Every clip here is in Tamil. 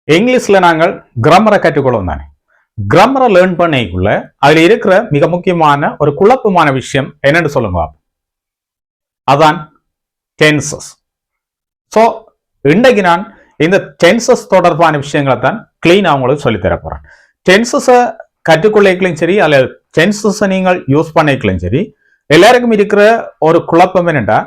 இங்கிலீஷ்ல நாங்கள் கிராமரை கற்றுக்கொள்வோம் தானே. கிராமரை லேர்ன் பண்ணிக்குள்ள அதுல இருக்கிற மிக முக்கியமான ஒரு குழப்பமான விஷயம் என்னன்னு சொல்லுங்க. அதான் டென்சஸ். ஸோ இன்றைக்கு நான் இந்த டென்சஸ் தொடர்பான விஷயங்களை தான் கிளீனா உங்களுக்கு சொல்லித்தர போறேன். டென்சஸை கற்றுக்கொள்ளைக்கலையும் சரி, அல்லது டென்சஸை நீங்கள் யூஸ் பண்ணிக்கலையும் சரி, எல்லாருக்கும் இருக்கிற ஒரு குழப்பம் என்னென்னா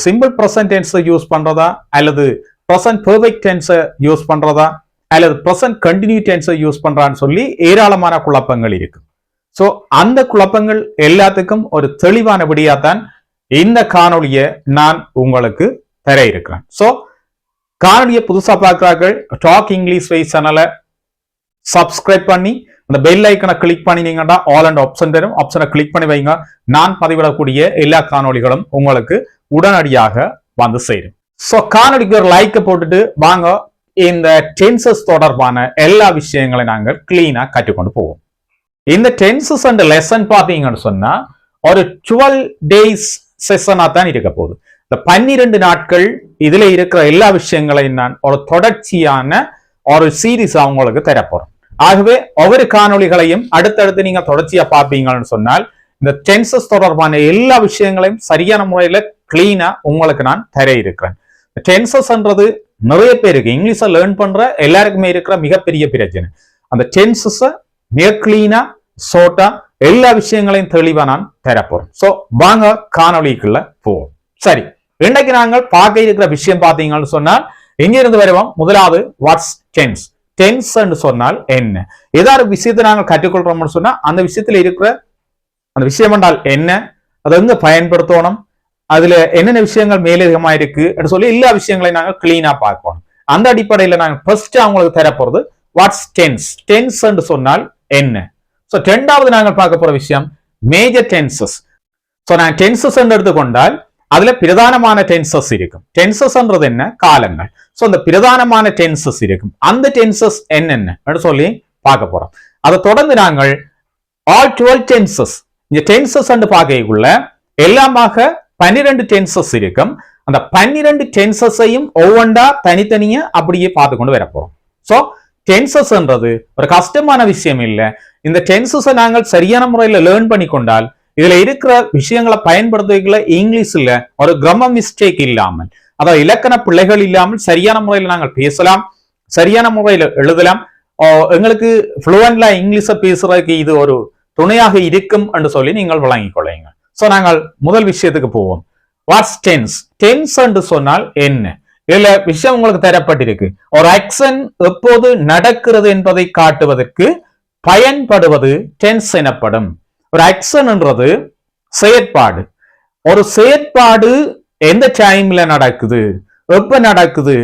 சிம்பிள் ப்ரெசன்ட் டென்ஸை யூஸ் பண்றதா, அல்லது ப்ரெசன்ட் பெர்ஃபெக்ட் டென்ஸை யூஸ் பண்றதா, அல்லது ப்ரெசன்ட் கண்டினியூ டென்ஸை யூஸ் பண்றான்னு சொல்லி ஏராளமான குழப்பங்கள் இருக்கு. ஸோ அந்த குழப்பங்கள் எல்லாத்துக்கும் ஒரு தெளிவான விடியாத்தான் இந்த காணொலியை நான் உங்களுக்கு தர இருக்கிறேன். ஸோ காணொலியை புதுசா பார்க்கிறார்கள் டாக் இங்கிலீஷ் வைஸ் சேனலை சப்ஸ்கிரைப் பண்ணி அந்த பெல் ஐக்கனை கிளிக் பண்ணினீங்கன்னா ஆல் அண்ட் ஆப்ஷன் தரும். ஆப்ஷனை கிளிக் பண்ணி வைங்க. நான் பதிவிடக்கூடிய எல்லா காணொலிகளும் உங்களுக்கு உடனடியாக வந்து சேரும். ஸோ காணொலிக்கு ஒரு லைக்கை போட்டுட்டு வாங்க இந்த டென்சஸ் தொடர்பான எல்லா விஷயங்களையும் நாங்கள் கிளீனா கற்றுக்கொண்டு போவோம். இந்த டென்சஸ் அண்ட் லெசன் பார்த்தீங்கன்னு சொன்னா ஒரு 12 days செஷனா தான் இருக்க போகுது. இந்த 12 நாட்கள் இதுல இருக்கிற எல்லா விஷயங்களையும் நான் ஒரு தொடர்ச்சியான ஒரு சீரீஸ் அவங்களுக்கு தரப்போறேன். ஆகவே ஒவ்வொரு காணொலிகளையும் அடுத்தடுத்து நீங்க தொடர்ச்சியா பார்ப்பீங்கன்னு சொன்னால் இந்த டென்சஸ் தொடர்பான எல்லா விஷயங்களையும் சரியான முறையில கிளீனா உங்களுக்கு நான் தர இருக்கிறேன். டென்சஸ்ன்றது நிறைய பேருக்கு இங்கிலீஷை லேர்ன் பண்ற எல்லாருக்குமே இருக்கிற மிகப்பெரிய பிரச்சனை. அந்த டென்சஸை மிக கிளீனா ஷார்ட்டா எல்லா விஷயங்களையும் தெளிவா நான் தரப்போறேன். ஸோ வாங்க காணொலிக்குள்ள போவோம். சரி, இன்றைக்கு நாங்கள் பார்க்க இருக்கிற விஷயம் பார்த்தீங்கன்னு சொன்னால் எங்கிருந்து வருவோம். முதலாவது வாட்ஸ் டென்ஸ். டென்ஸ் சொன்னால் என்ன, ஏதாவது விஷயத்தை நாங்கள் கற்றுக்கொள்றோம்னு சொன்னா அந்த விஷயத்துல இருக்கிற அந்த விஷயம் என்றால் என்ன, அதை எங்க பயன்படுத்தணும், அதுல என்னென்ன விஷயங்கள் மேலதிகமா இருக்கு சொல்லி எல்லா விஷயங்களையும் நாங்கள் கிளீனா பார்க்கணும். அந்த அடிப்படையில நாங்கள் ஃபர்ஸ்ட் அவங்களுக்கு தரப்போறது வாட்ஸ் டென்ஸ். டென்ஸ் சொன்னால் என்ன. ஸோ ரெண்டாவது நாங்கள் பார்க்க போற விஷயம் மேஜர் டென்சஸ். ஸோ நான் டென்சஸ் எடுத்துக்கொண்டால் அதுல பிரதானமான டென்சஸ் இருக்கும். டென்சஸ்ன்றது என்ன, காலங்கள். ஸோ அந்த பிரதானமான டென்சஸ் இருக்கும். அந்த டென்சஸ் என்னென்ன சொல்லி பார்க்க போறோம். அதை தொடர்ந்து நாங்கள் ஆல் 12 டென்சஸ். இந்த டென்சஸ் பார்க்கக்குள்ள எல்லாமாக 12 டென்சஸ் இருக்கும். அந்த 12 டென்சஸையும் ஒவ்வொன்றா தனித்தனியா அப்படியே பார்த்து கொண்டு வர போறோம். ஸோ டென்சஸ்ன்றது ஒரு கஷ்டமான விஷயம் இல்லை. இந்த டென்சஸை நாங்கள் சரியான முறையில் லேர்ன் பண்ணி கொண்டால் இதுல இருக்கிற விஷயங்களை பயன்படுத்துவதில் இங்கிலீஷ்ல ஒரு கிராமர் மிஸ்டேக் இல்லாமல், அதாவது இலக்கண பிள்ளைகள் இல்லாமல் சரியான முறையில் நாங்கள் பேசலாம், சரியான முறையில் எழுதலாம். எங்களுக்கு ஃப்ளூவன்ட்ல இங்கிலீஷை பேசுறதுக்கு இது ஒரு துணையாக இருக்கும் என்று சொல்லி நீங்கள் வழங்கிக் கொள்ளுங்க. ஸோ நாங்கள் முதல் விஷயத்துக்கு போவோம். Watts tense. டென்ஸ் என்று சொன்னால் என்ன, இதுல விஷயம் உங்களுக்கு தரப்பட்டிருக்கு. ஒரு ஆக்ஷன் எப்போது நடக்கிறது என்பதை காட்டுவதற்கு பயன்படுவது டென்ஸ் எனப்படும். ஒரு ஆக்ஷன்ன்றது செயற்பாடு. ஒரு செயற்பாடு எந்த டைம்ல நடக்குது, எப்ப நடக்குது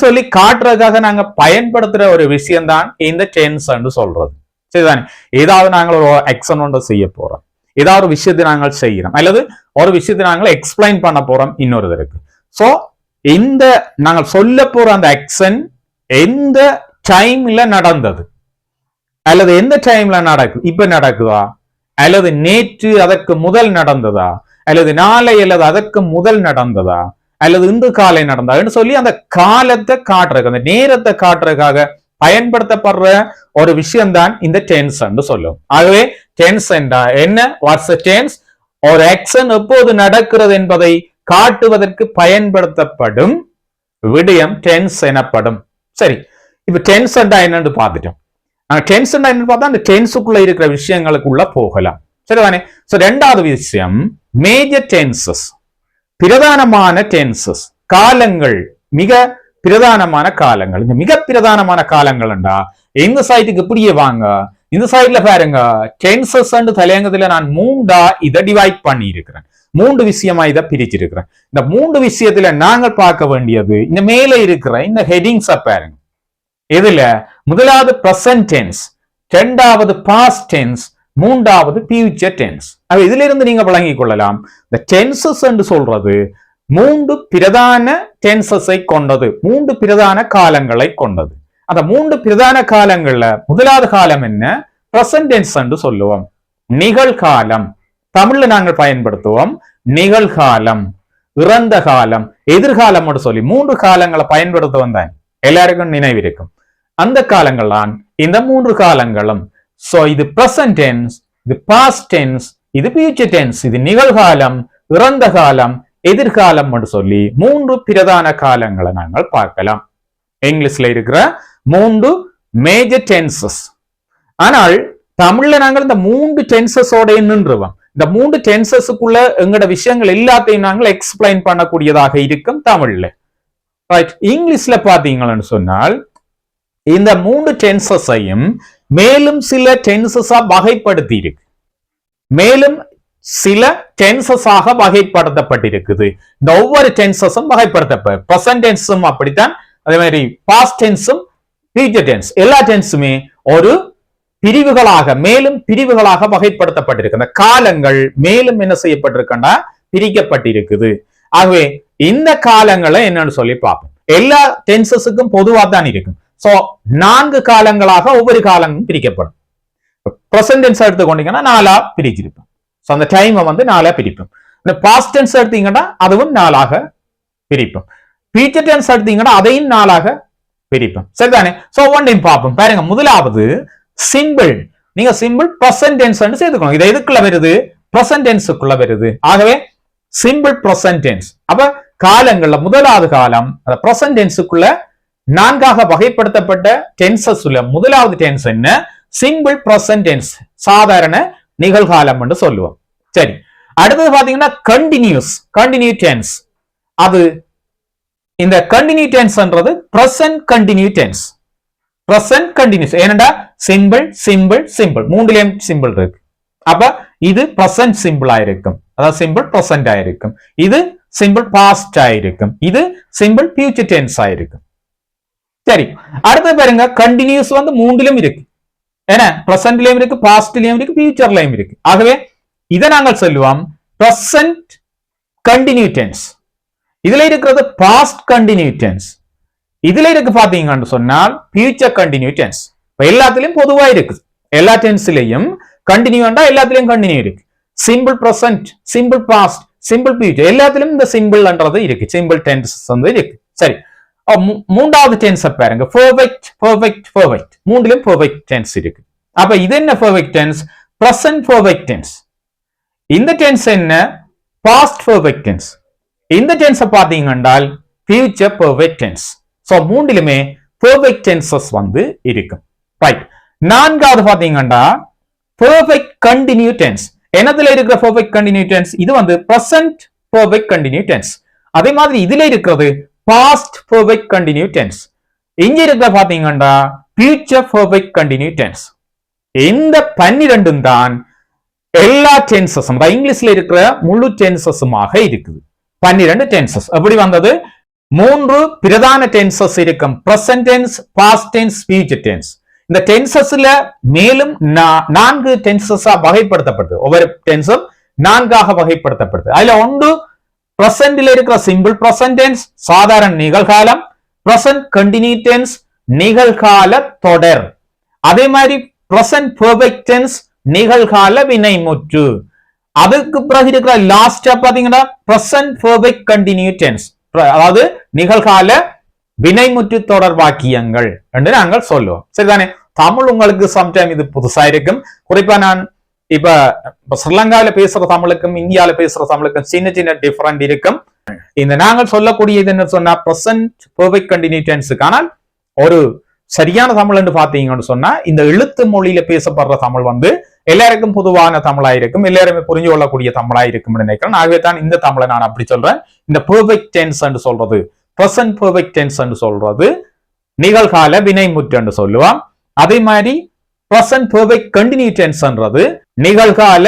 சொல்லி காட்டுறதுக்காக நாங்க பயன்படுத்துற ஒரு விஷயம் தான் இந்த டென்ஸ் சொல்றது. சரிதானே. ஏதாவது நாங்கள் ஒரு ஆக்ஷன் ஒன்று செய்ய போறோம், ஏதாவது ஒரு விஷயத்தை நாங்கள் செய்யறோம், அல்லது ஒரு விஷயத்தை நாங்கள் எக்ஸ்பிளைன் பண்ண போறோம் இன்னொருத்தருக்கு. சோ இந்த நாங்கள் சொல்ல போற அந்த ஆக்ஷன் எந்த டைம்ல நடந்தது, அல்லது எந்த டைம்ல நடக்குது, இப்ப நடக்குதா, அல்லது நேற்று அதற்கு முதல் நடந்ததா, அல்லது நாளை அல்லது அதற்கு முதல் நடந்ததா, அல்லது இந்த காலை நடந்தா சொல்லி அந்த காலத்தை காட்டுறதுக்கு, அந்த நேரத்தை காட்டுறதுக்காக பயன்படுத்தப்படுற ஒரு விஷயம்தான் இந்த டென்ஸ் சொல்லும். ஆகவே டென்ஸ் என்ன, வாட்ஸ் டென்ஸ், ஒரு ஆக்ஷன் எப்போது நடக்கிறது என்பதை காட்டுவதற்கு பயன்படுத்தப்படும் விடயம் டென்ஸ் எனப்படும். சரி, இப்ப டென்ஸ் என்னன்னு பார்த்துட்டோம். டென்ஸ் என்னன்னு பார்த்தா அந்த டென்ஸுக்குள்ள இருக்கிற விஷயங்களுக்குள்ள போகலாம். சரிதானே. சோ ரெண்டாவது விஷயம் மேஜர் டென்சஸ். பிரதானமான டென்சஸ், காலங்கள், மிக பிரதானமான காலங்கள். இந்த மிக பிரதானமான காலங்கள்டா எங்க சைட்டுக்கு இப்படியே வாங்க, இந்த சைட்ல பாருங்க டென்சஸ் தலையங்கத்துல நான் 3 இதை டிவைட் பண்ணி இருக்கிறேன். 3 விஷயமா இதை பிரிச்சிருக்கிறேன். இந்த 3 விஷயத்துல நாங்கள் பார்க்க வேண்டியது இந்த மேல இருக்கிற இந்த ஹெட்டிங்ஸ் பாருங்க. இதுல முதலாவது பிரசன்ட் டென்ஸ், இரண்டாவது பாஸ்ட் டென்ஸ், மூன்றாவது ஃபியூச்சர் டென்ஸ். இதுல இருந்து நீங்க விளங்கிக் கொள்ளலாம் இந்த டென்சஸ் என்று சொல்றது 3 பிரதான டென்சஸை கொண்டது, 3 பிரதான காலங்களை கொண்டது. அந்த 3 பிரதான காலங்கள்ல முதலாவது காலம் என்ன, பிரசன்ட் டென்ஸ் என்று சொல்லுவோம். நிகழ்காலம், தமிழ்ல நாங்கள் பயன்படுத்துவோம் நிகழ்காலம், இறந்த காலம், எதிர்காலம் சொல்லி 3 காலங்களை பயன்படுத்த வந்தாங்க. எல்லாருக்கும் நினைவிருக்கும். அந்த காலங்கள் தான் இந்த 3 காலங்களும். சோ இது பிரசன்ட் டென்ஸ், இது பாஸ்ட் டென்ஸ், இது ஃபியூச்சர் டென்ஸ், இது நிகழ்காலம், இறந்த காலம், எதிர்காலம் என்று சொல்லி 3 பிரதான காலங்களை நாங்கள் பார்க்கலாம். இங்கிலீஷ்ல இருக்கிற 3 மேஜர் டென்சஸ். ஆனால் தமிழ்ல நாங்கள் இந்த 3 டென்சஸோட நின்றுவோம். இந்த 3 டென்சஸுக்குள்ள எங்கட விஷயங்கள் எல்லாத்தையும் நாங்கள் எக்ஸ்பிளைன் பண்ணக்கூடியதாக இருக்கும் தமிழ்ல. ரைட். இங்கிலீஷ்ல பாத்தீங்கன்னு சொன்னால் இந்த 3 டென்சஸையும் மேலும் சில டென்சஸா வகைப்படுத்தி இருக்கு. மேலும் சில டென்சஸாக வகைப்படுத்தப்பட்டிருக்குது. இந்த ஒவ்வொரு டென்சஸும் வகைப்படுத்தப்பட்ட பிரசன்ட் டென்ஸும் அப்படித்தான், அதே மாதிரி பாஸ்ட் டென்ஸும் ஃபியூச்சர் டென்ஸ் எல்லா டென்ஸுமே ஒரு பிரிவுகளாக மேலும் பிரிவுகளாக வகைப்படுத்தப்பட்டிருக்கு. அந்த காலங்கள் மேலும் என்ன செய்யப்பட்டிருக்கா பிரிக்கப்பட்டிருக்குது. ஆகவே இந்த காலங்களை என்னன்னு சொல்லி பார்ப்போம். எல்லா டென்சஸுக்கும் பொதுவா தான் இருக்கும். சோ 4 காலங்களாக ஒவ்வொரு காலமும் பிரிக்கப்படும். பிரசன்ட் டென்ஸ் எடுத்துக்கொண்டீங்கன்னா 4ஆ பிரிச்சிருப்போம். சோ அந்த டைமை வந்து 4ஆ பிரிப்போம். இந்த பாஸ்ட் டென்ஸ் எடுத்தீங்கன்னா அதுவும் 4ஆக பிரிப்போம். ஃபியூச்சர் டென்ஸ் எடுத்தீங்கன்னா அதையும் 4ஆக பிரிப்போம். சரிதானே? சோ ஒன்றையும் பார்ப்போம். பாருங்க, முதலாவது சிம்பிள். நீங்க சிம்பிள் பிரசன்ட் டென்ஸ் சேர்த்துக்கணும். இது எதுக்குள்ள வருது? பிரசன்ட் டென்ஸுக்குள்ள வருது. ஆகவே சிம்பிள் பிரசன்ட் டென்ஸ். அப்ப காலங்கள்ல முதலாவது காலம் பிரசன்ட் டென்ஸுக்குள்ள 4ஆக வகைப்படுத்தப்பட்ட டென்சஸ்ல முதலாவது டென்ஸ் என்ன? சிம்பிள் பிரசன்ட் டென்ஸ், சாதாரண நிகழ்காலம் என்று சொல்லுவோம். சரி, அடுத்தது பாத்தீங்கன்னா கண்டினியூ டென்ஸ். அது இந்த கண்டினியூ டென்ஸ்ன்றது present continue tense. Present continuous. ஏனண்டா சிம்பிள் மூன்றுலயும் சிம்பிள் இருக்கு. அப்ப இது பிரசன்ட் சிம்பிள் ஆயிருக்கும், அதாவது சிம்பிள் பிரசன்ட் ஆயிருக்கும். இது சிம்பிள் பாஸ்ட் ஆயிருக்கும். இது சிம்பிள் ஃபியூச்சர் டென்ஸ் ஆயிருக்கும். சரி, அடுத்து பாருங்க, கண்டினியூஸ் வந்து மூன்றிலும் இருக்கு. ஏன்னா பிரசன்ட்லயும் இருக்கு, பாஸ்ட்லயும் இருக்கு, ஃபியூச்சர்லயும் இருக்கு. ஆகவே இதை நாங்கள் சொல்லுவோம் பிரசன்ட் கண்டினியூ டென்ஸ். இதுல இருக்கிறது பாஸ்ட் கண்டினியூ டென்ஸ். இதுல இருக்கு பாத்தீங்கன்னு சொன்னால் ஃபியூச்சர் கண்டினியூ டென்ஸ். எல்லாத்துலயும் பொதுவா இருக்கு. எல்லா டென்ஸ்லயும் கண்டினியூண்டா எல்லாத்துலயும் கண்டினியூ இருக்கு. Simple present, simple past, simple future எல்லாத்துலயும் இந்த சிம்பிள்ன்றது இருக்கு. சிம்பிள் டென்ஸ் வந்து இருக்கு. சரி, மூன்றாவது டென்ஸ் பாருங்க, பெர்ஃபெக்ட். மூன்றிலும் பெர்ஃபெக்ட் டென்ஸ் இருக்கு. அப்ப இது என்ன perfect tense? Present perfect tense. இந்த டென்ஸ் என்ன? Past perfect tense. இந்த டென்ஸ் பாத்தீங்கன்னா ஃபியூச்சர் பெர்ஃபெக்ட் டென்ஸ். சோ மூன்றிலுமே பெர்ஃபெக்ட் டென்சஸ் வந்து இருக்கும். ரைட். நான்காவது பாத்தீங்கன்னா பெர்ஃபெக்ட் கண்டினியூ டென்ஸ். என்னதுல இருக்கிற பெர்ஃபெக்ட் கண்டினியூ டென்ஸ்? இது வந்து பிரசன்ட் பெர்ஃபெக்ட் கண்டினியூ டென்ஸ். அதே மாதிரி இதுல இருக்கிறது பாஸ்ட் பெர்ஃபெக்ட் கண்டினியூ டென்ஸ். இங்க இருக்கிற பாத்தீங்கன்னா ஃபியூச்சர் பெர்ஃபெக்ட் கண்டினியூ டென்ஸ். இந்த 12 தான் எல்லா டென்சஸும் இங்கிலீஷ்ல இருக்கிற முழு டென்சஸுமாக இருக்குது. 12 டென்சஸ். எப்படி வந்தது? 3 பிரதான டென்சஸ் இருக்கும். Present tense, past tense, future tense. இந்த டென்சஸ்ல மேலும் 4 டென்சஸா வகைப்படுத்தப்படுது. ஒவ்வொரு டென்ஸும் 4ஆக வகைப்படுத்தப்படுது. அதுல ஒன்று பிரசன்ட்ல இருக்கிற சிம்பிள் பிரசன்ட் டென்ஸ், சாதாரண நிகழ்காலம். பிரசன்ட் கண்டினியூ டென்ஸ், நிகழ்கால தொடர். அதே மாதிரி பிரசன்ட் பெர்ஃபெக்ட் டென்ஸ், நிகழ்கால வினைமுற்று. அதுக்கு பிறகு இருக்கிற லாஸ்டா பாத்தீங்கன்னா பிரசன்ட் பெர்ஃபெக்ட் கண்டினியூ டென்ஸ், அதாவது நிகழ்கால வினைமுற்று தொடர் வாக்கியங்கள் என்று நாங்கள் சொல்லுவோம். சரிதானே? தமிழ் உங்களுக்கு சம்டைம் இது புதுசா இருக்கும். குறிப்பா நான் இப்ப ஸ்ரீலங்காவில பேசுற தமிழுக்கும் இந்தியாவில பேசுற தமிழுக்கும் சின்ன டிஃபரெண்ட் இருக்கும். இந்த நாங்கள் சொல்லக்கூடிய இது என்ன சொன்னா பிரசன்ட் பெர்ஃபெக்ட் கண்டினியூ டென்ஸுக்கு. ஆனால் ஒரு சரியான தமிழ் என்று பாத்தீங்கன்னு சொன்னா இந்த எழுத்து மொழியில பேசப்படுற தமிழ் வந்து எல்லாருக்கும் பொதுவான தமிழா இருக்கும், எல்லாருமே புரிஞ்சு கொள்ளக்கூடிய தமிழா இருக்கும் நினைக்கிறேன். ஆகவே தான் இந்த தமிழை நான் அப்படி சொல்றேன். இந்த பெர்ஃபெக்ட் டென்ஸ் என்று சொல்றது, பிரசன்ட் பெர்ஃபெக்ட் டென்ஸ் என்று சொல்றது நிகழ்கால வினைமுற்று என்று சொல்லுவான். அதே மாதிரி பிரசன்ட் பெர்ஃபெக்ட் கண்டினியூ டென்ஸ்ன்றது நிகழ்கால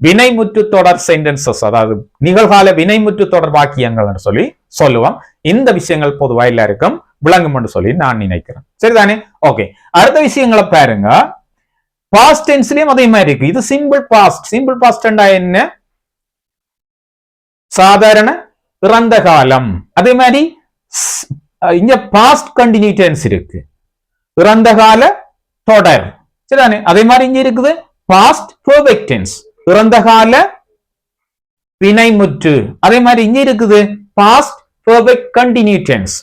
வினைமுற்று தொடர் சென்டென்சஸ், அதாவது நிகழ்கால வினைமுற்று தொடர் வாக்கியங்கள் என்று சொல்லி சொல்லுவோம். இந்த விஷயங்கள் பொதுவா எல்லாருக்கும் விளங்கும் என்று சொல்லி நான் நினைக்கிறேன். சரிதானே? ஓகே, அடுத்த விஷயங்களை பாருங்க. பாஸ்ட் டென்ஸ்லயும் அதே மாதிரி இருக்கு. இது சிம்பிள் பாஸ்ட். சிம்பிள் பாஸ்ட் என்ன? சாதாரண இறந்த காலம். அதே மாதிரி இங்க பாஸ்ட் கண்டினியூ டென்ஸ் இருக்கு, இறந்த கால தொடர். சரிதானே? அதே மாதிரி இங்க இருக்குது பாஸ்ட் பெர்ஃபெக்ட் டென்ஸ், இறந்த கால வினைமுற்று. அதே மாதிரி இங்க இருக்குது பாஸ்ட் பெர்ஃபெக்ட் கண்டினியூ டென்ஸ்.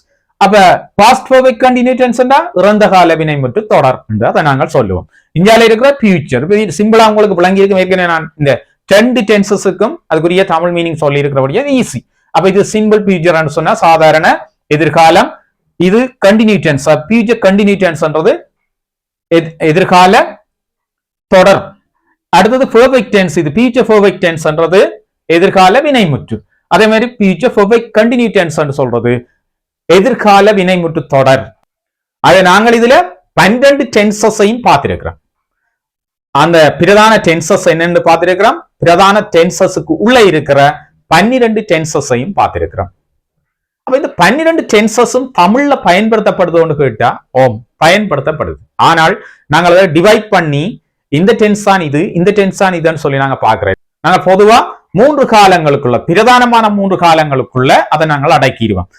அப்ப பாஸ்ட் பெர்ஃபெக்ட் கண்டினியூ டென்ஸ்னா இறந்த கால வினைமுற்று தொடர் என்று அதை நாங்கள் சொல்லுவோம். இந்தியாவில் இருக்கிற ஃபியூச்சர் சிம்பிளா உங்களுக்கு விளங்கி இருக்கும். ஏற்கனவே நான் இந்த 2 டென்சஸுக்கும் அதுக்குரிய தமிழ் மீனிங் சொல்லி இருக்கிறபடியா ஈஸி. அப்ப இது சிம்பிள் ஃபியூச்சர் சொன்னா சாதாரண எதிர்காலம். இது கண்டினியூ டென்ஸ். ஃபியூச்சர் கண்டினியூ டென்ஸ்ன்றது எதிர்கால தொடர். அடுத்தது பெர்ஃபெக்ட் டென்ஸ். இது ஃபியூச்சர் பெர்ஃபெக்ட் டென்ஸ்ன்றது எதிர்கால வினைமுற்று. அதே மாதிரி ஃபியூச்சர் பெர்ஃபெக்ட் கண்டினியூ டென்ஸ் சொல்றது எதிர்கால வினைமுற்று தொடர். அதை நாங்கள் இதுல 12 டென்சஸையும் பார்த்திருக்கிறோம். அந்த பிரதான டென்சஸ் என்னன்னு பார்த்திருக்கிறோம். பிரதான டென்சஸுக்கு உள்ள இருக்கிற 12 டென்சஸையும் பார்த்திருக்கிறோம். அப்ப இந்த 12 டென்சஸும் தமிழ்ல பயன்படுத்தப்படுதுன்னு கேட்டா ஓம் பயன்படுத்தப்படுது. ஆனால் நாங்கள் அதை டிவைட் பண்ணி இந்த டென்ஸ் தான் இது, இந்த டென்ஸ் தான் இதுன்னு சொல்லி நாங்க பாக்குறோம். நாங்க பொதுவா 3 காலங்களுக்குள்ள பிரதானமான 3 காலங்களுக்குள்ள அதை நாங்கள் அடக்கிடுவோம்.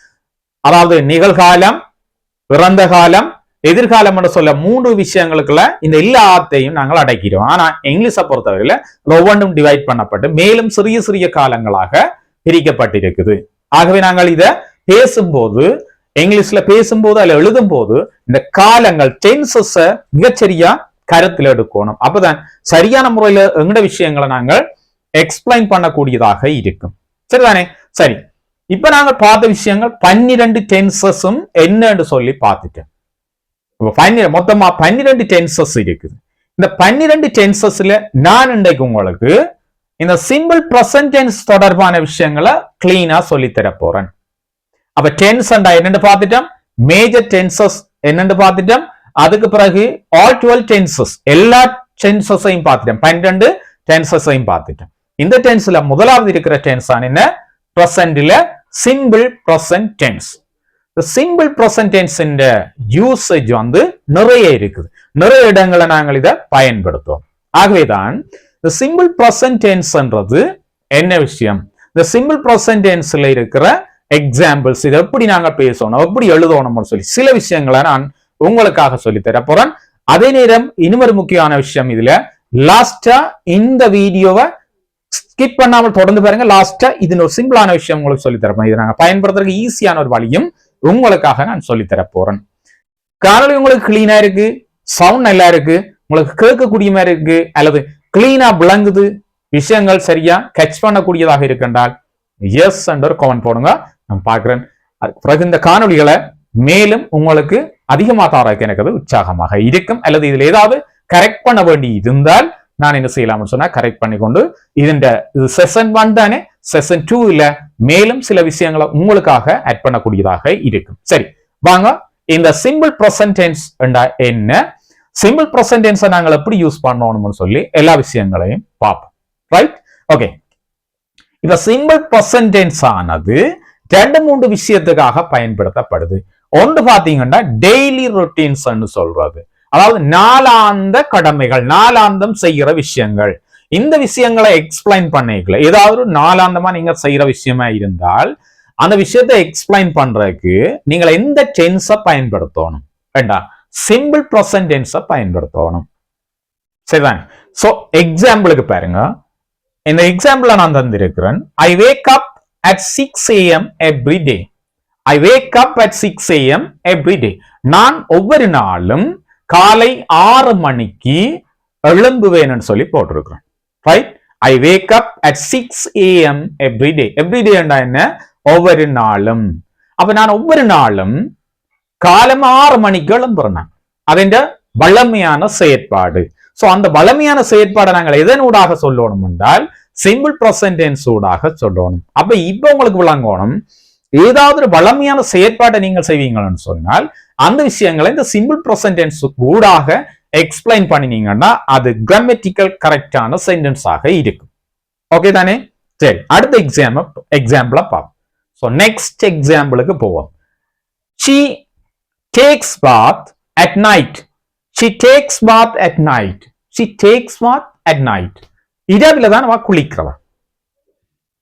அதாவது நிகழ்காலம், இறந்த காலம், எதிர்காலம் என்று சொல்ல 3 விஷயங்களுக்குள்ள இந்த எல்லாத்தையும் நாங்கள் அடக்கிடுவோம். ஆனா இங்கிலீஷை பொறுத்தவரையில ஒவ்வொன்றும் டிவைட் பண்ணப்பட்டு மேலும் சிறிய சிறிய காலங்களாக பிரிக்கப்பட்டிருக்குது. ஆகவே நாங்கள் இதை பேசும்போது இங்கிலீஷ்ல பேசும்போது அல்ல எழுதும் போது இந்த காலங்கள் டென்சஸ மிகச்சரியா கருத்தில் எடுக்கணும். அப்பதான் சரியான முறையில எங்கட விஷயங்களை நாங்கள் எக்ஸ்பிளைன் பண்ணக்கூடியதாக இருக்கும். சரிதானே? சரி, இப்ப நாங்கள் பார்த்த விஷயங்கள் 12 டென்சஸும் என்னன்னு சொல்லி பார்த்துட்டேன். மொத்தமா 12 டென்சஸ் இருக்குது. இந்த 12 டென்சஸ்ல நான் இன்றைக்கு உங்களுக்கு இந்த சிம்பிள் பிரசன்ட் டென்ஸ் தொடர்பான விஷயங்களை கிளீனா சொல்லி தர போறேன். அப்ப டென்ஸ் என்னன்னு பார்த்துட்டோம், மேஜர் டென்சஸ் என்னன்னு பார்த்துட்டோம், அதுக்கு பிறகு ஆல் 12 டென்சஸ் எல்லா டென்சஸையும் பார்த்துட்டோம், 12 டென்சஸையும் பார்த்துட்டோம். இந்த டென்ஸ்ல முதலாவது இருக்கிற டென்ஸ் என்ன? பிரசன்ட்ல simple present tense. Simple present tense usage நிறைய இருக்குது, நிறைய இடங்களை நாங்கள் இதை பயன்படுத்துவோம். ஆகவேதான் இந்த சிம்பிள் பிரசன்ட் டென்ஸ்ன்றது என்ன விஷயம், இந்த சிம்பிள் பிரசன்ட் டென்ஸ்ல இருக்கிற எக்ஸாம்பிள்ஸ், இதை எப்படி நாங்க பேசணும், எப்படி எழுதணும்னு சொல்லி சில விஷயங்களை நான் உங்களுக்காக சொல்லி தர போறேன். அதே நேரம் இன்னொரு முக்கியமான விஷயம், இதுல லாஸ்டா இந்த வீடியோவை ஸ்கிப் பண்ணாமல் தொடர்ந்து பாருங்க. லாஸ்டா இது ஒரு சிம்பிளான விஷயம் உங்களுக்கு சொல்லி தரப்போம். இதை நாங்க பயன்படுத்துறதுக்கு ஈஸியான ஒரு வழியும் உங்களுக்காக நான் சொல்லித்தர போறேன். காணொலி உங்களுக்கு கிளீனா இருக்கு, சவுண்ட் நல்லா இருக்கு, உங்களுக்கு கேட்கக்கூடிய மாதிரி இருக்கு, அல்லது கிளீனா விளங்குது, விஷயங்கள் சரியா கேட்ச் பண்ணக்கூடியதாக இருக்கின்றால் எஸ் என்ற ஒரு கமெண்ட் போடுங்க, நான் பார்க்கிறேன். பிறகு இந்த காணொலிகளை மேலும் உங்களுக்கு அதிகமாக தரக்கு எனக்கு உற்சாகமாக இருக்கும். அல்லது இதுல ஏதாவது கரெக்ட் பண்ண வேண்டி இருந்தால் நான் என்ன செய்யலாம்னு சொன்னா கரெக்ட் பண்ணிக்கொண்டு இது செஷன் 1 தானே, செஷன் 2 இல்ல மேலும் சில விஷயங்களை உங்களுக்காக ஆட் பண்ணக்கூடியதாக இருக்கும். சரி வாங்க, இந்த சிம்பிள் பிரசன்ட் டென்ஸ் என்ன, சிம்பிள் பிரசன்ட் டென்ஸை நாங்கள் எப்படி யூஸ் பண்ணணும்னு சொல்லி எல்லா விஷயங்களையும் பார்ப்போம். ரைட்? ஓகே, இப்ப சிம்பிள் பிரசன்ட் டென்ஸ் ஆனது 2-3 விஷயத்துக்காக பயன்படுத்தப்படுது. ஒன்று பாத்தீங்கன்னா டெய்லி ரொட்டீன்ஸ் சொல்றது, அதாவது நாளாந்த கடமைகள், நாளாந்தம் செய்கிற விஷயங்கள். இந்த விஷயங்களை எக்ஸ்பிளைன் பண்ணிக்கல, ஏதாவது நாளாந்தமா நீங்க செய்யற விஷயமா இருந்தால் அந்த விஷயத்தை எக்ஸ்பிளைன் பண்றதுக்கு நீங்கள் எந்த டென்ஸை பயன்படுத்தணும் வேண்டாம், சிம்பிள் பிரசன்ட் டென்ஸை பயன்படுத்தணும். சரிதான்? சோ எக்ஸாம்பிளுக்கு பாருங்க, இந்த எக்ஸாம்பிள நான் தந்திருக்கிறேன். I wake up at 6 AM every day. I wake up at 6 AM every day. நான் ஒவ்வொரு நாளும் காலை 6 மணிக்கு எழும்புவேன்னு சொல்லி போட்டிருக்கிறேன். Right? I wake up at 6 AM every day. Every day என்ன? ஒவ்வொரு நாளும். அப்ப நான் ஒவ்வொரு நாளும் காலம் 6 மணிக்கு எழும்புறேன். அதிന്റെ வளமையான செயற்பாடு. சோ அந்த வளமையான செயற்பாடை நாங்கள் எதனூடாக சொல்லணும் என்றால் சிம்பிள் பிரசன்ட் டென்ஸ் ஊடாக சொல்லணும். அப்ப இப்ப உங்களுக்கு விளங்கணும், ஏதாவது ஒரு வளமையான செயற்பாட்டை நீங்கள் செய்வீங்கன்னு சொன்னால் அந்த விஷயங்களை இந்த சிம்பிள் பிரசன்ட் டென்ஸ் ஊடாக எக்ஸ்பிளைன் பண்ணினீங்கன்னா அது கிராமட்டிக்கல் கரெக்டான சென்டென்ஸாக இருக்கும். ஓகே தானே? சரி, அடுத்த எக்ஸாம்பிள பார்ப்போம். சோ நெக்ஸ்ட் எக்ஸாம்பிளுக்கு போவோம். She takes bath at night. She takes bath at night. She takes bath at night. இரவுல தான் அவ குளிக்கிறவா.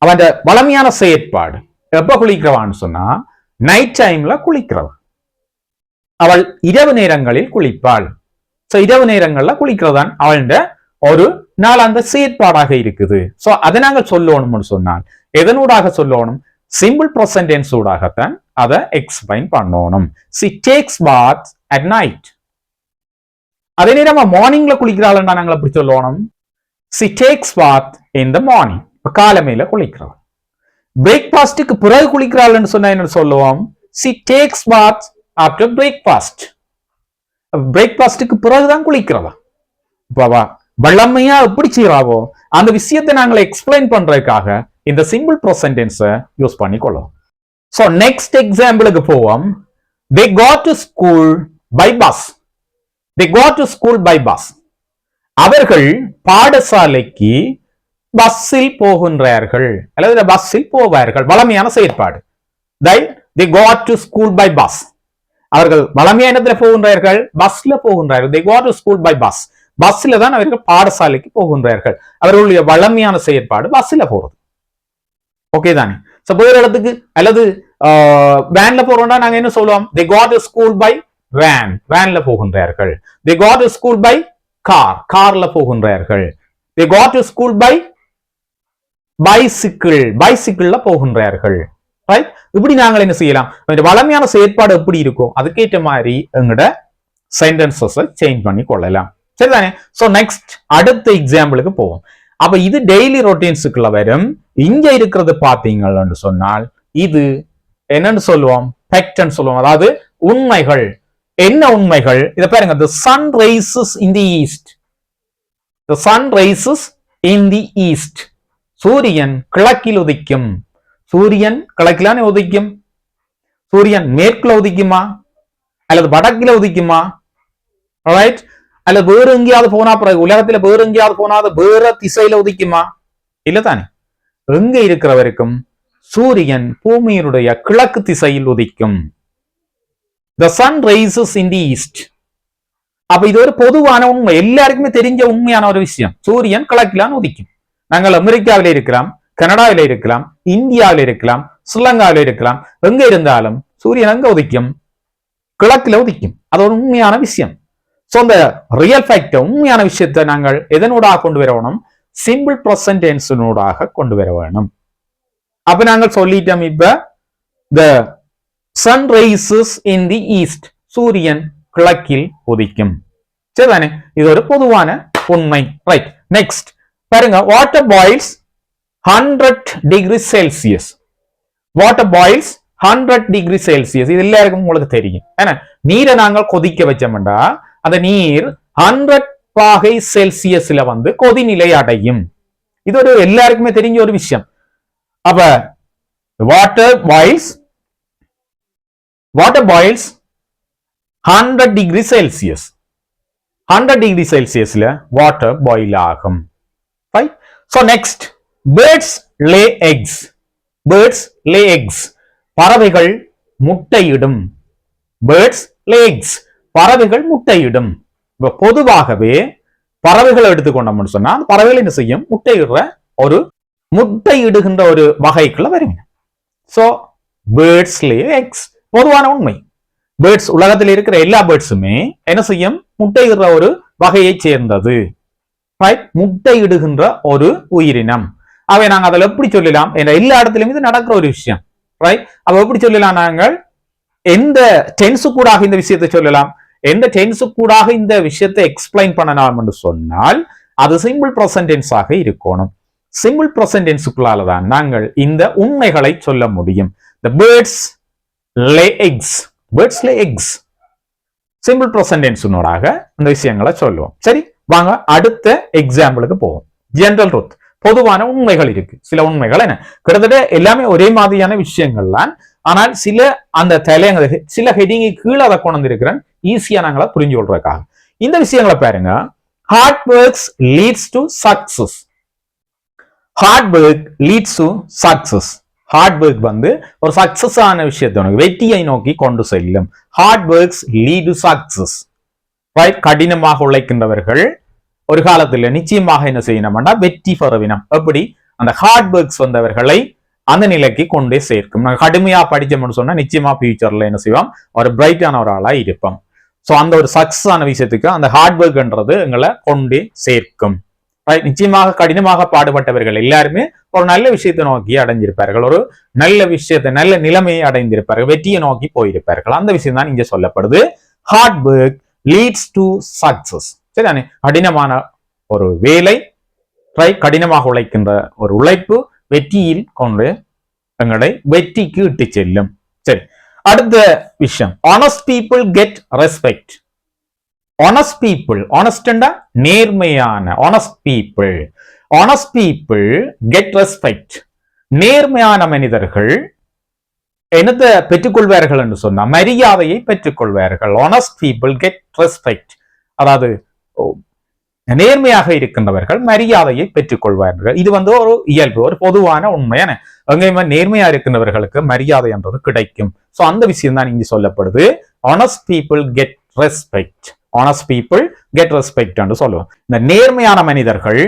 அவன் வளமையான செயற்பாடு எப்ப குளிக்கிறவான்னு சொன்னா நைட் டைம்ல குளிக்கிறவா. அவள் இரவு நேரங்களில் குளிப்பாள். சோ இரவு நேரங்கள்ல குளிக்கிறதான் அவளுடைய ஒரு நாளாந்த செயற்பாடாக இருக்குது. சோ அதை நாங்கள் சொல்லணும்னு சொன்னால் எதனூடாக சொல்லணும்? சிம்பிள் பிரசன்ட் டென்ஸ் ஊடாகத்தான் அதை எக்ஸ்பிளைன் பண்ணணும். she takes bath at night. அதே நேரம் மார்னிங்ல குளிக்கிறாள்னா நாங்கள் எப்படி சொல்லணும்? she takes bath in the morning. காலமையில குளிக்கிறாள். பிரேக்பாஸ்டுக்கு பிறகு குளிக்கிறாள்னு சொன்னா என்ன சொல்லுவோம்? she takes bath after breakfast. பிரேக்பாஸ்டுக்கு பிறகுதான் குளிக்கிறதா? பாவா வல்லமையா எப்படி செய்யறாவோ அந்த விஷயத்தை நாங்கள் எக்ஸ்பிளைன் பண்றதுக்காக இந்த சிம்பிள் ப்ரெசன்ட் டென்ஸை யூஸ் பண்ணிக்கொள்ளும். சோ நெக்ஸ்ட் எக்ஸாம்பிளுக்கு போவோம். they go to school by bus. they go to school by bus. அவர்கள் பாடசாலைக்கு பஸ்ஸில் போகின்றார்கள் அல்லது பஸ்ஸில் போவார்கள். வளமையான செயற்பாடு. they go to school by bus. அவர்கள் வளமையான இடத்துல போகின்றார்கள், பஸ்ல போகின்றார்கள். they go to school by bus. பஸ்ல தான் அவர்கள் பாடசாலைக்கு போகின்றார்கள். அவர்களுடைய வளமையான செயற்பாடு பஸ்ல போறது. ஓகே தானே? வேறு இடத்துக்கு அல்லது வேன்ல போறோம்னா நாங்க என்ன சொல்லுவோம்? they go to school by van. வேன்ல போகின்றார்கள். they go to school by car. கார்ல போகின்றார்கள். they go to school by bicycle. பைசிக்கிள்ல போகின்றார்கள். ரைட்? இப்படி நாங்கள் என்ன செய்யலாம்? வளமையான செயற்பாடு எப்படி இருக்கும் அதுக்கேற்ற மாதிரி எங்கட சென்டென்சஸ் சேஞ்ச் பண்ணி கொள்ளலாம். சரிதானே? சோ நெக்ஸ்ட் அடுத்த எக்ஸாம்பிளுக்கு போவோம். அப்ப இது டெய்லி ரொட்டீன்ஸுக்குள்ள வரும். இங்க இருக்கிறது பாத்தீங்கன்னு சொன்னால் இது என்னன்னு சொல்லுவோம்? ஃபேக்ட்னு சொல்லுவோம். அதாவது உண்மைகள். என்ன உண்மைகள்? இத பாருங்க. the sun rises in the east. the sun rises in the east. சூரியன் கிழக்கில் உதிக்கும். சூரியன் கிழக்கிலானே உதிக்கும். சூரியன் மேற்குல உதிக்குமா அல்லது வடக்கில உதிக்குமா? ரைட்? அல்ல வேறு எங்கேயாவது போனா பிறகு உலகத்துல வேறு எங்கேயாவது போனா வேற திசையில உதிக்குமா? இல்ல தானே? எங்க இருக்கிற வரைக்கும் சூரியன் பூமியினுடைய கிழக்கு திசையில் உதிக்கும். the sun rises in the east. அப்ப இது ஒரு பொதுவான உண்மை, எல்லாருக்குமே தெரிஞ்ச உண்மையான ஒரு விஷயம். சூரியன் கிழக்கிலான்னு உதிக்கும். நாங்கள் அமெரிக்காவில இருக்கலாம், கனடாவில இருக்கலாம், இந்தியாவில இருக்கலாம், ஸ்ரீலங்காவில இருக்கலாம். எங்க இருந்தாலும் சூரியன் எங்க உதிக்கும்? கிழக்குல உதிக்கும். அது ஒரு உண்மையான விஷயம். சோ அந்த ரியல் ஃபேக்ட் உண்மையான விஷயத்தை நாங்கள் எதனூடாக கொண்டு வரணும்? சிம்பிள் ப்ரெசன்ட் டென்ஸினூடாக கொண்டு வர வேணும். அப்ப நாங்கள் சொல்லிட்டோம். இப்ப the sun rises in the east. சூரியன் கிழக்கில் உதிக்கும். சரிதானே? இது ஒரு பொதுவான உண்மை. ரைட்? நெக்ஸ்ட் பாருங்க. water boils 100 degrees Celsius. water boils 100 degrees Celsius. இது எல்லாருக்கும் உங்களுக்கு தெரியும். ஏன்னா நீரை நாங்கள் கொதிக்க வச்சோம்டா அந்த நீர் 100 பாகை செல்சியஸ்ல வந்து கொதிநிலை அடையும். இது ஒரு எல்லாருக்குமே தெரிஞ்ச ஒரு விஷயம். அப்ப water boils 100 degrees Celsius. 100 degrees Celsiusல water boil ஆகும். Right? So next, birds lay eggs. birds lay eggs. பறவைகள் முட்டையிடும். birds lay eggs. பறவைகள் முட்டையிடும். பொதுவாகவே பறவைகளை எடுத்துக்கொண்டோம்னு சொன்னா பறவைகள் என்ன செய்யும்? முட்டையிடுகின்ற ஒரு வகைக்குள்ள வருங்க. சோ பேர்ட்ஸ் லே எக்ஸ் பொதுவான உண்மை. பேர்ட்ஸ் உலகத்தில் இருக்கிற எல்லா பேர்ட்ஸுமே என்ன செய்யும்? முட்டையிடுற ஒரு வகையை சேர்ந்தது. முட்டையிடுகின்ற ஒரு உயிரினம். அவை நாங்கள் அதில் எப்படி சொல்லலாம்? எல்லா இடத்துலயும் இது நடக்கிற ஒரு விஷயம். ரைட்? அப்ப எப்படி சொல்லலாம்? நாங்கள் எந்த டென்ஸு கூடாக இந்த விஷயத்தை சொல்லலாம்? எந்த டென்ஸு கூடாக இந்த விஷயத்தை எக்ஸ்பிளைன் பண்ணலாம் என்று சொன்னால் அது சிம்பிள் ப்ரெசன்ட் டென்ஸாக இருக்கணும். சிம்பிள் ப்ரெசன்ட் டென்ஸுக்குள்ளால தான் நாங்கள் இந்த உண்மைகளை சொல்ல முடியும். the birds lay eggs. birds lay eggs. Simple present டென்ஸுனோடாக அந்த விஷயங்களை சொல்லுவோம். சரி, வாங்க அடுத்த எக்ஸாம்பிளுக்கு போவோம். ஜெனரல் ட்ரூத், பொதுவான உண்மைகள் இருக்கு. சில உண்மைகள் என்ன கிட்டத்தட்ட எல்லாமே ஒரே மாதிரியான விஷயங்கள் தான். ஆனால் சில அந்த தலையங்களுக்கு சில ஹெடிங்கை கீழே அதை கொண்டு இருக்கிறேன் ஈஸியா நாங்களா புரிஞ்சு கொள்றதுக்காக. இந்த விஷயங்களை பாருங்க. Hard works leads to success. Hard work leads to success. Hard work வந்து ஒரு சக்சஸ் ஆன விஷயத்தை வெற்றியை நோக்கி கொண்டு செல்லும். Hard works lead to success. Right? கடினமாக உழைக்கின்றவர்கள் ஒரு காலத்துல நிச்சயமாக என்ன செய்யணும்னா வெற்றி பெறவினம். எப்படி? அந்த ஹார்ட் ஒர்க்ஸ் வந்தவர்களை அந்த நிலைக்கு கொண்டே சேர்க்கும். நாங்கள் கடுமையா படிச்சோம்னு சொன்னா நிச்சயமா ஃபியூச்சர்ல என்ன செய்வோம்? ஒரு பிரைட்டான ஒரு ஆளா இருப்போம். சோ அந்த ஒரு சக்சஸ் ஆன விஷயத்துக்கு அந்த ஹார்ட் ஒர்க்ன்றது எங்களை கொண்டே சேர்க்கும். நிச்சயமாக கடினமாக பாடுபட்டவர்கள் எல்லாருமே ஒரு நல்ல விஷயத்தை நோக்கி அடைஞ்சிருப்பார்கள், ஒரு நல்ல விஷயத்தை நல்ல நிலைமையை அடைந்திருப்பார்கள், வெற்றியை நோக்கி போயிருப்பார்கள். அந்த விஷயம் தான் இங்க சொல்லப்படுது. Hard work leads to success. சரிதானே? கடினமான ஒரு வேலை, கடினமாக உழைக்கின்ற ஒரு உழைப்பு வெற்றியில் கொண்டு எங்களை வெற்றிக்கு இட்டு செல்லும். சரி, அடுத்த விஷயம், honest people get respect. honest people, honest நேர்மையான, honest people get respect. நேர்மையான மனிதர்கள் என்னத்தை பெற்றுக்கொள்வார்கள் என்று சொன்னா மரியாதையை பெற்றுக்கொள்வார்கள். honest people get respect. அதாவது நேர்மையாக இருக்கின்றவர்கள் மரியாதையை பெற்றுக் கொள்வார்கள். இது ஒரு இயல்பு, ஒரு பொதுவான உண்மையான எங்கேயுமே நேர்மையா இருக்கின்றவர்களுக்கு மரியாதை என்றது கிடைக்கும். சோ அந்த விஷயம் தான் இங்கு சொல்லப்படுது. honest people get respect. honest people get respect என்று சொல்லுவோம். இந்த நேர்மையான மனிதர்கள்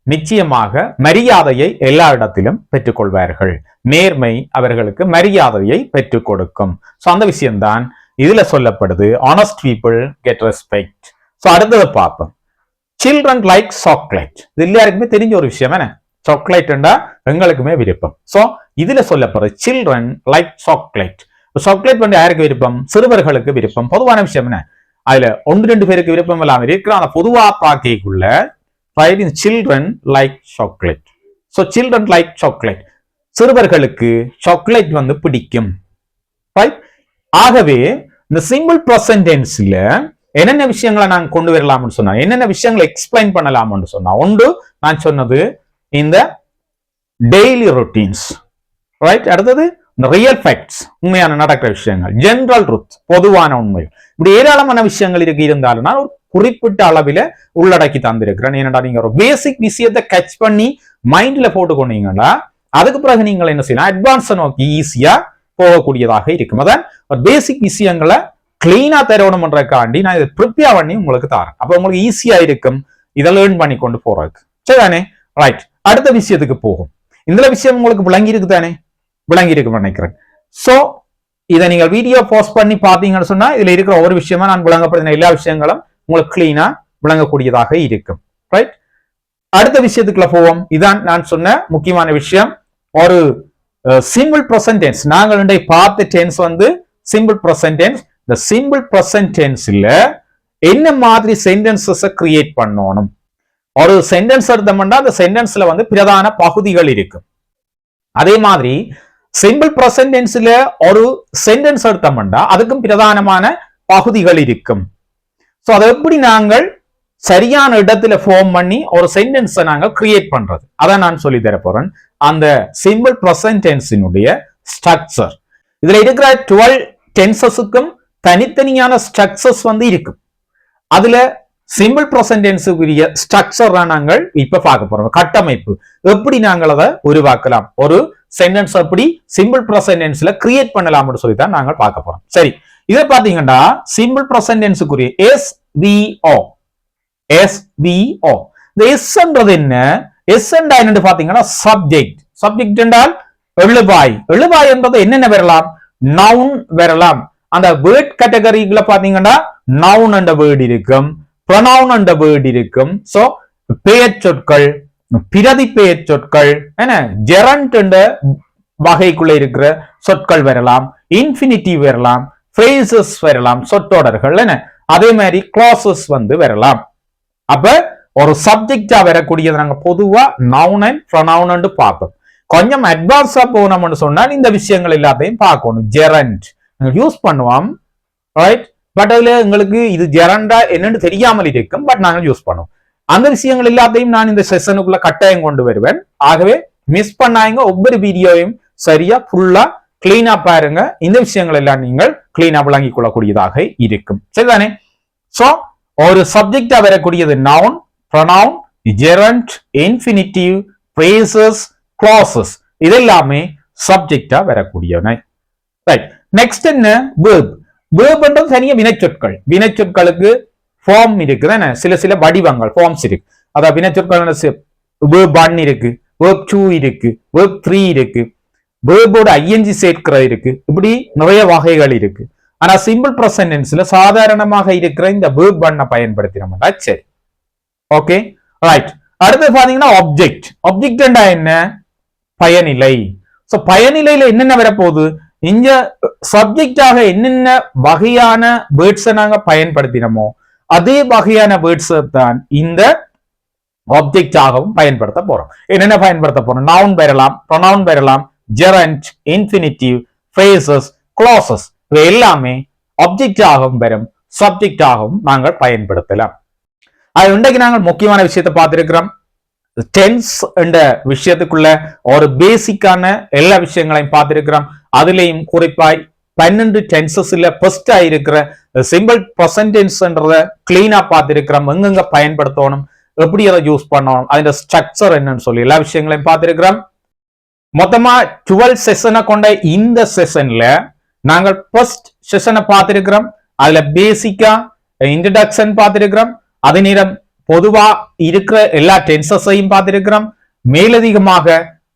நிச்சயமாக மரியாதையை எல்லா இடத்திலும் பெற்றுக்கொள்வார்கள். நேர்மை அவர்களுக்கு மரியாதையை பெற்றுக் கொடுக்கும். சோ அந்த விஷயம்தான் இதுல சொல்லப்படுது. honest people get respect. So அடுத்தது பார்ப்போம். Children like chocolate. இது எல்லாருக்குமே தெரிஞ்ச ஒரு விஷயம் என்ன, சாக்லேட்னா எங்களுக்குமே விருப்பம். சோ இதுல சொல்லப்படுற சில்ட்ரன் லைக் சாக்லேட். சாக்லேட் வந்து யாருக்கு விருப்பம்? சிறுவர்களுக்கு விருப்பம். பொதுவான விஷயம் என்ன, அதுல 1-2 பேருக்கு விருப்பம் இல்லாம இருக்கிற அந்த பொதுவா பாக்கிக்குள்ள children like chocolate. So children like chocolate, சிறுவர்களுக்கு சாக்லேட் வந்து பிடிக்கும். ஆகவே இந்த சிம்பிள் பிரசன்ட் டென்ஸ்ல என்னென்ன விஷயங்களை நான் கொண்டு வரலாம்னு சொன்னா, என்னென்ன விஷயங்களை எக்ஸ்பிளைன் பண்ணலாம்னு சொன்னா, ஒன்று நான் சொன்னது இந்த டெய்லி ரொட்டீன்ஸ், அடுத்தது இந்த ரியல் ஃபேக்ட்ஸ், உண்மையான நடக்கிற விஷயங்கள், ஜெனரல் ட்ரூத், பொதுவான உண்மை, இப்படி ஏராளமான விஷயங்கள் இருந்தாலும் நான் ஒரு குறிப்பிட்ட அளவில் உள்ளடக்கி தந்திருக்கிறேன். ஏன்னா நீங்க ஒரு பேசிக் விஷயத்தை கேட்ச் பண்ணி மைண்ட்ல போட்டுக்கொண்டீங்கன்னா அதுக்கு பிறகு நீங்கள் என்ன செய்யலாம், அட்வான்ஸை நோக்கி ஈஸியா போகக்கூடியதாக இருக்கும். அதான் ஒரு பேசிக் விஷயங்களை கிளீனா தரணும்ன்றக்காண்டி நான் இதை ப்ரிப்பேர் பண்ணி உங்களுக்கு தரேன். அப்ப உங்களுக்கு ஈஸியா இருக்கும் இதை லேர்ன் பண்ணி கொண்டு போறதுக்கு. சரிதானே? ரைட், அடுத்த விஷயத்துக்கு போகும். இந்த விஷயம் உங்களுக்கு விளங்கி இருக்கு தானே? விளங்கி இருக்கு நினைக்கிறேன். சோ இதை நீங்கள் வீடியோ போஸ்ட் பண்ணி பாத்தீங்கன்னு சொன்னா இதுல இருக்கிற ஒவ்வொரு விஷயமா நான் விளங்கப்படுத்தின எல்லா விஷயங்களும் உங்களுக்கு கிளீனா விளங்கக்கூடியதாக இருக்கும். ரைட், அடுத்த விஷயத்துக்குள்ள போவோம். இதான் நான் சொன்ன முக்கியமான விஷயம். ஒரு சிம்பிள் பிரசன்ட் டென்ஸ், நாங்கள் பார்த்த டென்ஸ் வந்து சிம்பிள் பிரசன்ட் டென்ஸ். இந்த சிம்பிள் பிரசன்ட் டென்ஸ்ல என்ன மாதிரி சென்டென்சஸ் கிரியேட் பண்ணணும்? ஒரு சென்டென்ஸ் எடுத்தோம்னா அந்த சென்டென்ஸ்ல வந்து பிரதான பகுதிகள் இருக்கும். அதே மாதிரி சிம்பிள் பிரசன்ட் டென்ஸ்ல ஒரு சென்டென்ஸ் எடுத்தோம்னா அதுக்கும் பிரதானமான பகுதிகள் இருக்கும். சோ அதை எப்படி நாங்கள் சரியான இடத்துல ஃபார்ம் பண்ணி ஒரு சென்டென்ஸை நாங்கள் கிரியேட் பண்றது, அதான் நான் சொல்லி தர போறேன். அந்த சிம்பிள் பிரசன்ட் டென்ஸினுடைய ஸ்ட்ரக்சர், இதுல இருக்கிற 12 டென்சஸுக்கும் தனித்தனியான ஸ்ட்ரக்சர்ஸ் வந்து இருக்கும். அதுல சிம்பிள் பிரசன்ட் டென்ஸுக்குரிய ஸ்ட்ரக்சர் தான் நாங்கள் இப்ப பார்க்க போறோம். கட்டமைப்பு எப்படி நாங்கள் அதை உருவாக்கலாம், ஒரு சென்டென்ஸ் எப்படி சிம்பிள் பிரசன்ட் டென்ஸ்ல கிரியேட் பண்ணலாம்னு சொல்லி தான் நாங்கள் பார்க்க போறோம். சரி, இதை பாத்தீங்கன்னா சிம்பிள் பிரசன்ட் டென்ஸுக்குரிய SVO. இந்த எஸ்ன்றது என்ன? எஸ் என்று பாத்தீங்கன்னா சப்ஜெக்ட். சப்ஜெக்ட் என்றால் எழுபாய். எழுபாய் என்றது என்னென்ன வரலாம்? நவுன் வரலாம். அந்த வேர்ட் கேட்டகரிக்குள்ள பாத்தீங்கன்னா நவுன் என்ற வேர்ட் இருக்கும், ப்ரொனவுன் என்ற வேர்ட் இருக்கும். சோ பெயர் சொற்கள், பிரதி பெயர் சொற்கள், என்ன ஜெரண்ட் என்ற வகைக்குள்ள இருக்கிற சொற்கள் வரலாம், இன்ஃபினிட்டிவ் வரலாம், ஃப்ரேசஸ் வரலாம், சொற்றொடர்கள், என்ன அதே மாதிரி கிளாசஸ் வந்து வரலாம். அப்ப ஒரு சப்ஜெக்டா வரக்கூடியது நாங்க பொதுவா நவுன் அண்ட் ப்ரொனவுன் பார்ப்போம். கொஞ்சம் அட்வான்ஸா போனோம்னு சொன்னால் இந்த விஷயங்கள் எல்லாத்தையும் பார்க்கணும். ஜெரண்ட் யூஸ் பண்ணுவோம், ரைட்? பட் அதுல எங்களுக்கு இது ஜெரண்டா என்னன்னு தெரியாமல் இருக்கும், பட் நாங்கள் யூஸ் பண்ணுவோம். அந்த விஷயங்கள் எல்லாத்தையும் நான் இந்த செஷனுக்குள்ள கட்டாயம் கொண்டு வருவேன். ஆகவே மிஸ் பண்ணாங்க ஒவ்வொரு வீடியோவையும் சரியா ஃபுல்லா கிளீனா பாருங்க. இந்த விஷயங்கள் எல்லாம் நீங்கள் கிளீனா விளங்கிக் கொள்ளக்கூடியதாக இருக்கும். சரிதானே? சோ ஒரு சப்ஜெக்டா வரக்கூடியது noun, pronoun, gerund, infinitive, phrases, classes, இதெல்லாமே சப்ஜெக்டா வரக்கூடியவை. ரைட், நெக்ஸ்ட் என்ன? வேர்ப். வேர்ப்ன்றது தனியா வினைச்சொற்கள். வினைச்சொற்களுக்கு ஃபார்ம் இருக்குது, சில வடிவங்கள் ஃபார்ம்ஸ் இருக்கு. அதாவது வினைச்சொற்கள் வேர்ப் 1 இருக்கு, வேர்ப் 2 இருக்கு, வேர்ப் 3 இருக்கு, வேர்போட ஐஎன்ஜி சேர்க்கிறது இருக்கு. இப்படி நிறைய வகைகள் இருக்கு. ஆனா சிம்பிள் பிரசன்ட் டென்ஸ்ல சாதாரணமாக இருக்கிற இந்த வேர்ப் 1 பயன்படுத்தினோம்னா சரி. Okay, right. அடுத்து பாத்தீங்கன்னா ஆப்ஜெக்ட் என்ன, பயனிலை. சோ பயனிலையில என்னென்ன வரப்போகுது, இங்க சப்ஜெக்டாக என்னென்ன வகையான வேர்ட்ஸை நாங்க பயன்படுத்தினோமோ அதே வகையான வேர்ட்ஸ் தான் இந்த ஆப்ஜெக்டாகவும் பயன்படுத்த போறோம். என்னென்ன பயன்படுத்த போறோம், நவுன் பெறலாம், ப்ரொனவுன் பெறலாம், ஜெரண்ட், இன்ஃபினிட்டிவ், ஃப்ரேசஸ், க்ளாசஸ், இவை எல்லாமே ஆப்ஜெக்டாகவும் பெறும், சப்ஜெக்டாகவும் நாங்கள் பயன்படுத்தலாம். அது இன்றைக்கு நாங்கள் முக்கியமான விஷயத்தை பார்த்திருக்கிறோம். டென்ஸ் என்ற விஷயத்துக்குள்ள ஒரு பேசிக்கான எல்லா விஷயங்களையும் பார்த்திருக்கிறோம். அதுலேயும் குறிப்பாய் 12 டென்சஸ்ல ஃபர்ஸ்ட் ஆயிருக்கிற சிம்பிள் ப்ரெசன்ட் டென்ஸ்ன்றத கிளீனா பார்த்திருக்கிறோம். எங்கெங்க பயன்படுத்தணும், எப்படி அதை யூஸ் பண்ணணும், அதோட ஸ்ட்ரக்சர் என்னன்னு சொல்லி எல்லா விஷயங்களையும் பார்த்திருக்கிறோம். மொத்தமா 12 செஷனை கொண்ட இந்த செஷன்ல நாங்கள் ஃபர்ஸ்ட் செஷனை பார்த்திருக்கிறோம். அதுல பேசிக்கா இன்ட்ரடக்ஷன் பார்த்திருக்கிறோம். அதே நேரம் பொதுவா இருக்கிற எல்லா டென்சஸையும் பார்த்திருக்கிறோம். மேலதிகமாக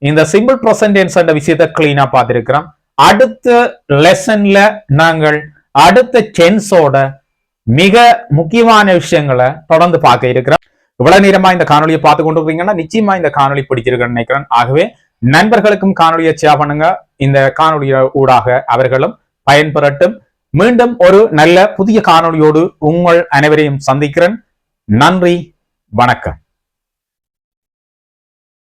இந்த சிம்பிள் ப்ரெசன்ட் டென்ஸ் என்ற விஷயத்தை கிளீனா பார்த்திருக்கிறோம். அடுத்த லெசன்ல நாங்கள் அடுத்த டென்ஸோட மிக முக்கியமான விஷயங்களை தொடர்ந்து பார்க்க இருக்கிறோம். இவ்வளவு நேரமா இந்த காணொலியை பார்த்து கொண்டு இருக்கீங்கன்னா நிச்சயமா இந்த காணொலி பிடிச்சிருக்குன்னு நினைக்கிறேன். ஆகவே நண்பர்களுக்கும் காணொலியை ஷேர் பண்ணுங்க. இந்த காணொலிய ஊடாக அவர்களும் பயன்பெறட்டும். மீண்டும் ஒரு நல்ல புதிய காணொலியோடு உங்கள் அனைவரையும் சந்திக்கிறேன். நன்றி, வணக்கம்.